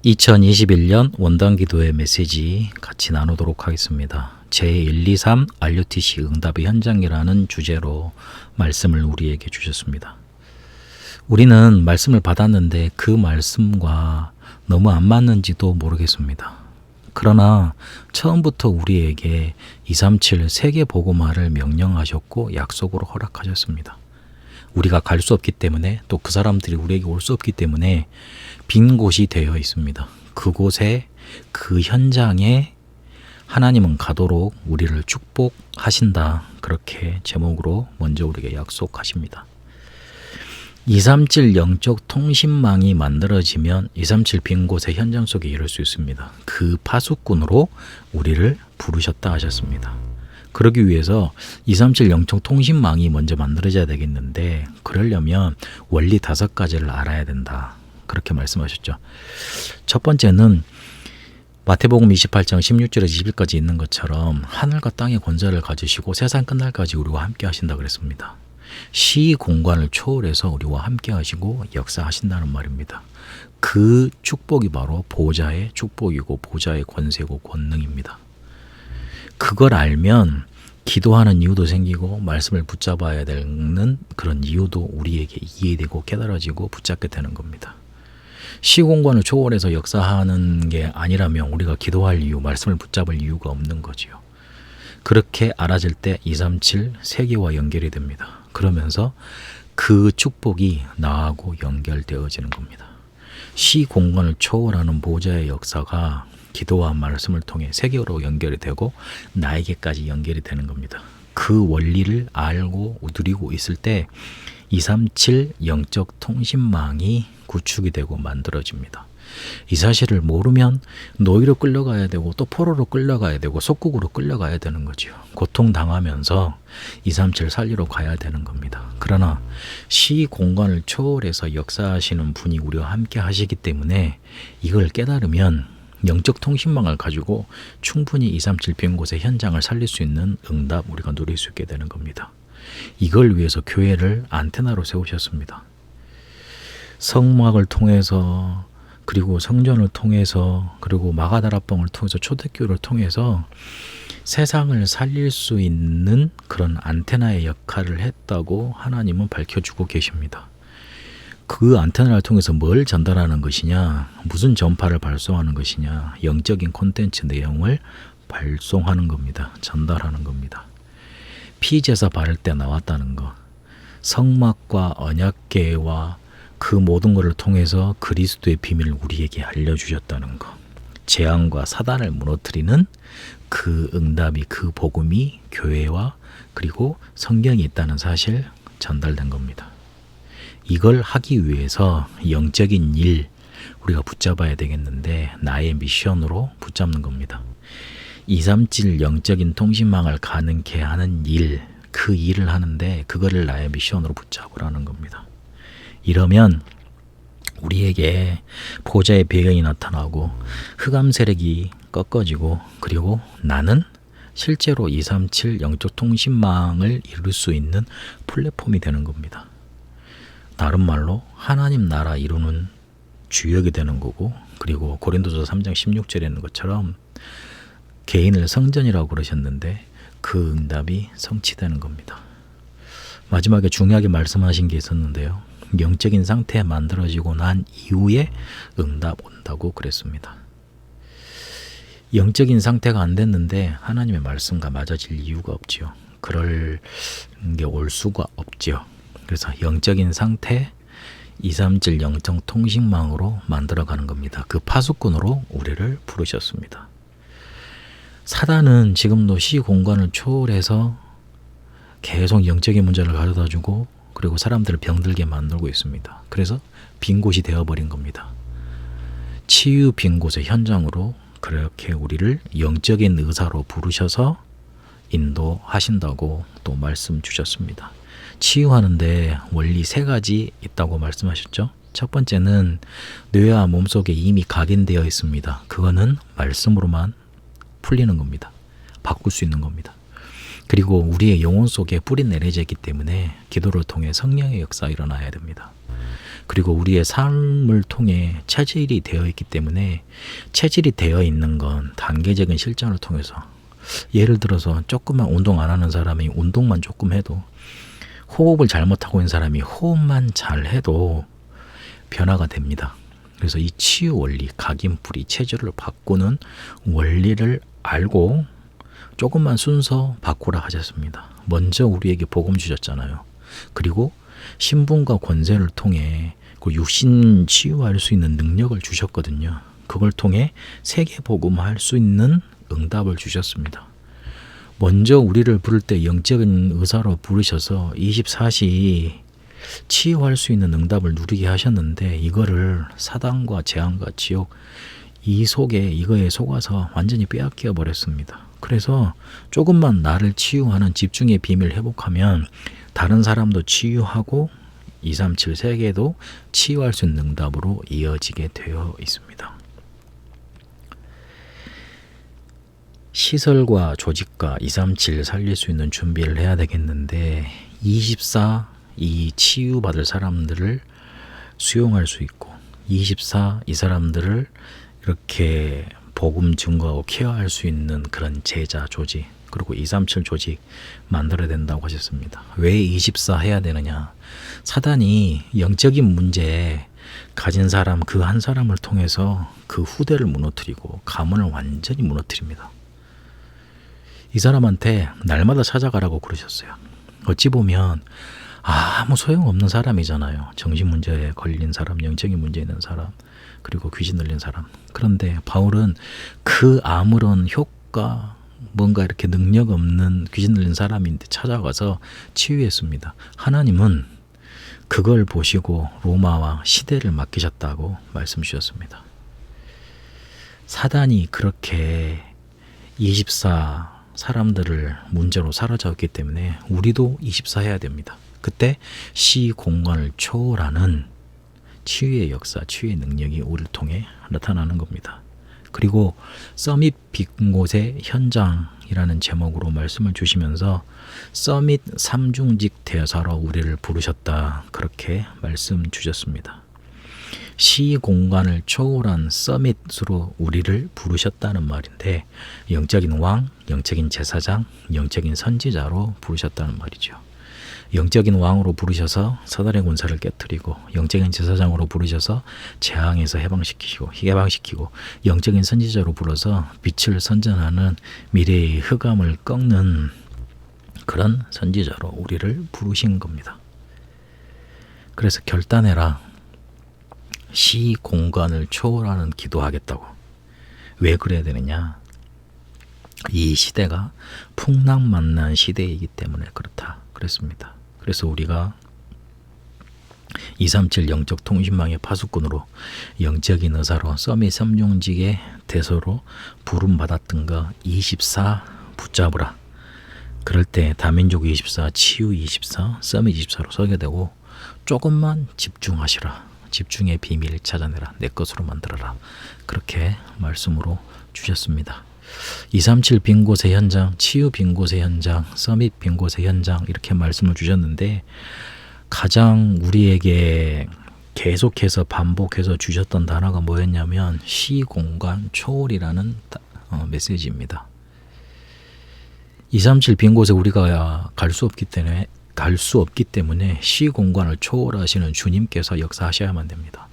2021년 원단 기도의 메시지 같이 나누도록 하겠습니다. 제123 RUTC 응답의 현장이라는 주제로 말씀을 우리에게 주셨습니다. 우리는 말씀을 받았는데 그 말씀과 너무 안 맞는지도 모르겠습니다. 그러나 처음부터 우리에게 237 세계 복음화를 명령하셨고 약속으로 허락하셨습니다. 우리가 갈 수 없기 때문에 또 그 사람들이 우리에게 올 수 없기 때문에 빈 곳이 되어 있습니다. 그곳에 그 현장에 하나님은 가도록 우리를 축복하신다. 그렇게 제목으로 먼저 우리에게 약속하십니다. 237 영적 통신망이 만들어지면 237 빈 곳의 현장 속에 이룰 수 있습니다. 그 파수꾼으로 우리를 부르셨다 하셨습니다. 그러기 위해서 237 영적 통신망이 먼저 만들어져야 되겠는데 그러려면 원리 5가지를 알아야 된다. 그렇게 말씀하셨죠. 첫 번째는 마태복음 28장 16절에서 20절까지 있는 것처럼 하늘과 땅의 권세를 가지시고 세상 끝날까지 우리와 함께 하신다 그랬습니다. 시 공간을 초월해서 우리와 함께 하시고 역사하신다는 말입니다. 그 축복이 바로 보좌의 축복이고 보좌의 권세고 권능입니다. 그걸 알면 기도하는 이유도 생기고 말씀을 붙잡아야 되는 그런 이유도 우리에게 이해되고 깨달아지고 붙잡게 되는 겁니다. 시공간을 초월해서 역사하는 게 아니라면 우리가 기도할 이유, 말씀을 붙잡을 이유가 없는 거지요. 그렇게 알아질 때 237 세계와 연결이 됩니다. 그러면서 그 축복이 나하고 연결되어지는 겁니다. 시공간을 초월하는 보좌의 역사가 기도와 말씀을 통해 세계로 연결이 되고 나에게까지 연결이 되는 겁니다. 그 원리를 알고 누리고 있을 때 237 영적 통신망이 구축이 되고 만들어집니다. 이 사실을 모르면 노예로 끌려가야 되고 또 포로로 끌려가야 되고 속국으로 끌려가야 되는 거죠. 고통당하면서 237 살리러 가야 되는 겁니다. 그러나 시 공간을 초월해서 역사하시는 분이 우리와 함께 하시기 때문에 이걸 깨달으면 영적 통신망을 가지고 충분히 237 빈 곳의 현장을 살릴 수 있는 응답 우리가 누릴 수 있게 되는 겁니다. 이걸 위해서 교회를 안테나로 세우셨습니다. 성막을 통해서 그리고 성전을 통해서 그리고 마가다락방을 통해서 초대교회를 통해서 세상을 살릴 수 있는 그런 안테나의 역할을 했다고 하나님은 밝혀주고 계십니다. 그 안테나를 통해서 뭘 전달하는 것이냐, 무슨 전파를 발송하는 것이냐, 영적인 콘텐츠 내용을 발송하는 겁니다. 전달하는 겁니다. 피제사 바를 때 나왔다는 것, 성막과 언약궤와 그 모든 것을 통해서 그리스도의 비밀을 우리에게 알려주셨다는 것, 재앙과 사단을 무너뜨리는 그 응답이, 그 복음이 교회와 그리고 성경에 있다는 사실 전달된 겁니다. 이걸 하기 위해서 영적인 일 우리가 붙잡아야 되겠는데 나의 미션으로 붙잡는 겁니다. 237 영적인 통신망을 가능케 하는 일, 그 일을 하는데 그거를 나의 미션으로 붙잡으라는 겁니다. 이러면 우리에게 보좌의 배경이 나타나고 흑암 세력이 꺾어지고 그리고 나는 실제로 237 영적 통신망을 이룰 수 있는 플랫폼이 되는 겁니다. 다른 말로 하나님 나라 이루는 주역이 되는 거고 그리고 고린도서 3장 16절에 있는 것처럼 개인을 성전이라고 그러셨는데 그 응답이 성취되는 겁니다. 마지막에 중요하게 말씀하신 게 있었는데요. 영적인 상태 만들어지고 난 이후에 응답 온다고 그랬습니다. 영적인 상태가 안 됐는데 하나님의 말씀과 맞아질 이유가 없지요. 그럴 게 올 수가 없지요. 그래서 영적인 상태 237 영적 통신망으로 만들어가는 겁니다. 그 파수꾼으로 우리를 부르셨습니다. 사단은 지금도 시 공간을 초월해서 계속 영적인 문제를 가져다주고 그리고 사람들을 병들게 만들고 있습니다. 그래서 빈 곳이 되어버린 겁니다. 치유 빈 곳의 현장으로 그렇게 우리를 영적인 의사로 부르셔서 인도하신다고 또 말씀 주셨습니다. 치유하는데 원리 3가지 있다고 말씀하셨죠. 첫 번째는 뇌와 몸속에 이미 각인되어 있습니다. 그거는 말씀으로만 풀리는 겁니다. 바꿀 수 있는 겁니다. 그리고 우리의 영혼 속에 뿌리 내려져 있기 때문에 기도를 통해 성령의 역사가 일어나야 됩니다. 그리고 우리의 삶을 통해 체질이 되어 있기 때문에 체질이 되어 있는 건 단계적인 실전을 통해서 예를 들어서 조금만 운동 안 하는 사람이 운동만 조금 해도 호흡을 잘못하고 있는 사람이 호흡만 잘 해도 변화가 됩니다. 그래서 이 치유 원리, 각인뿌리, 체질을 바꾸는 원리를 알고 조금만 순서 바꾸라 하셨습니다. 먼저 우리에게 복음 주셨잖아요. 그리고 신분과 권세를 통해 그 육신 치유할 수 있는 능력을 주셨거든요. 그걸 통해 세계 복음할 수 있는 응답을 주셨습니다. 먼저 우리를 부를 때 영적인 의사로 부르셔서 24시 치유할 수 있는 응답을 누리게 하셨는데 이거를 사단과 재앙과 지옥 이 속에 이거에 속아서 완전히 빼앗겨 버렸습니다. 그래서 조금만 나를 치유하는 집중의 비밀 회복하면 다른 사람도 치유하고 237 세계도 치유할 수 있는 응답으로 이어지게 되어 있습니다. 시설과 조직과 237 살릴 수 있는 준비를 해야 되겠는데 24 이 치유받을 사람들을 수용할 수 있고 24 이 사람들을 이렇게 복음 증거하고 케어할 수 있는 그런 제자 조직 그리고 237 조직 만들어야 된다고 하셨습니다. 왜 24 해야 되느냐? 사단이 영적인 문제에 가진 사람 그 한 사람을 통해서 그 후대를 무너뜨리고 가문을 완전히 무너뜨립니다. 이 사람한테 날마다 찾아가라고 그러셨어요. 어찌 보면 아무 소용없는 사람이잖아요. 정신 문제에 걸린 사람, 영적인 문제 있는 사람, 그리고 귀신 들린 사람. 그런데 바울은 그 아무런 효과, 뭔가 이렇게 능력 없는 귀신 들린 사람인데 찾아가서 치유했습니다. 하나님은 그걸 보시고 로마와 시대를 맡기셨다고 말씀 주셨습니다. 사단이 그렇게 24 사람들을 문제로 사로잡았기 때문에 우리도 24 해야 됩니다. 그때 시 공간을 초월하는 치유의 역사, 치유의 능력이 우리를 통해 나타나는 겁니다. 그리고 서밋 빈곳의 현장이라는 제목으로 말씀을 주시면서 서밋 삼중직 대사로 우리를 부르셨다 그렇게 말씀 주셨습니다. 시 공간을 초월한 서밋으로 우리를 부르셨다는 말인데 영적인 왕, 영적인 제사장, 영적인 선지자로 부르셨다는 말이죠. 영적인 왕으로 부르셔서 사단의 군사를 깨뜨리고 영적인 제사장으로 부르셔서 재앙에서 해방시키고 영적인 선지자로 불러서 빛을 선전하는 미래의 흑암을 꺾는 그런 선지자로 우리를 부르신 겁니다. 그래서 결단해라. 시 공간을 초월하는 기도하겠다고. 왜 그래야 되느냐? 이 시대가 풍랑만난 시대이기 때문에 그렇다 그랬습니다. 그래서 우리가 237 영적 통신망의 파수꾼으로 영적인 의사로 서밋 삼중직의 대소로 부름받았던 거 24 붙잡으라. 그럴 때 다민족 24, 치유 24, 서밋 24로 서게 되고 조금만 집중하시라. 집중의 비밀을 찾아내라. 내 것으로 만들어라. 그렇게 말씀으로 주셨습니다. 237 빈곳의 현장, 치유 빈곳의 현장, 서밋 빈곳의 현장 이렇게 말씀을 주셨는데 가장 우리에게 계속해서 반복해서 주셨던 단어가 뭐였냐면 시공간 초월이라는 메시지입니다. 237 빈곳에 우리가 갈 수 없기 때문에 시공간을 초월하시는 주님께서 역사하셔야만 됩니다.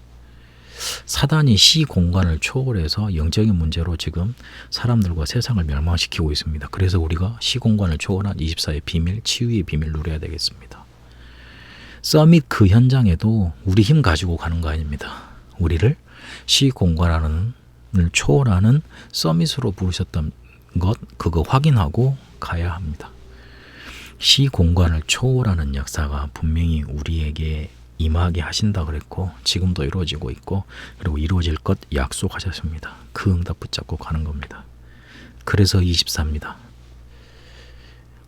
사단이 시공간을 초월해서 영적인 문제로 지금 사람들과 세상을 멸망시키고 있습니다. 그래서 우리가 시공간을 초월한 24의 비밀, 치유의 비밀 누려야 되겠습니다. 서밋 그 현장에도 우리 힘 가지고 가는 거 아닙니다. 우리를 시공간을 초월하는 서밋으로 부르셨던 것 그거 확인하고 가야 합니다. 시공간을 초월하는 역사가 분명히 우리에게 임하게 하신다 그랬고 지금도 이루어지고 있고 그리고 이루어질 것 약속하셨습니다. 그 응답 붙잡고 가는 겁니다. 그래서 24입니다.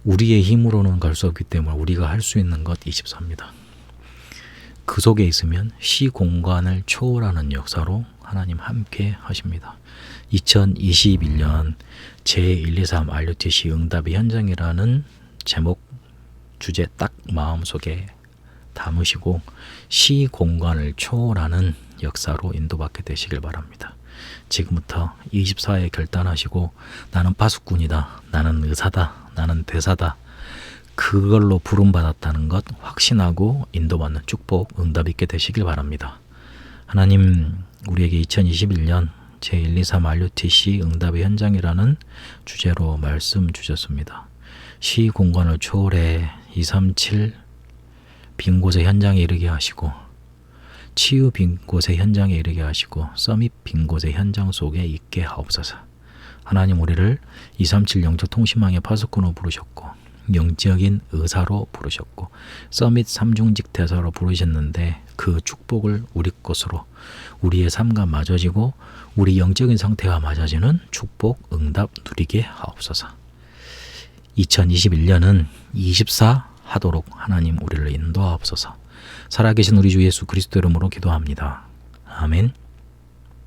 우리의 힘으로는 갈 수 없기 때문에 우리가 할 수 있는 것 24입니다. 그 속에 있으면 시공간을 초월하는 역사로 하나님 함께 하십니다. 2021년 제123 RUTC 응답의 현장이라는 제목 주제 딱 마음속에 담으시고 시공간을 초월하는 역사로 인도받게 되시길 바랍니다. 지금부터 24회 결단하시고 나는 파수꾼이다, 나는 의사다, 나는 대사다, 그걸로 부름받았다는 것 확신하고 인도받는 축복, 응답 있게 되시길 바랍니다. 하나님, 우리에게 2021년 제123 RUTC 응답의 현장이라는 주제로 말씀 주셨습니다. 시공간을 초월해 237 빈 곳의 현장에 이르게 하시고, 치유 빈 곳의 현장에 이르게 하시고, 서밋 빈 곳의 현장 속에 있게 하옵소서. 하나님, 우리를 237 영적 통신망의 파수꾼으로 부르셨고, 영적인 의사로 부르셨고, 서밋 삼중직 대사로 부르셨는데 그 축복을 우리 것으로, 우리의 삶과 맞아지고 우리 영적인 상태와 맞아지는 축복, 응답 누리게 하옵소서. 2021년은 24 하도록 하나님 우리를 인도하옵소서. 살아계신 우리 주 예수 그리스도 이름으로 기도합니다. 아멘.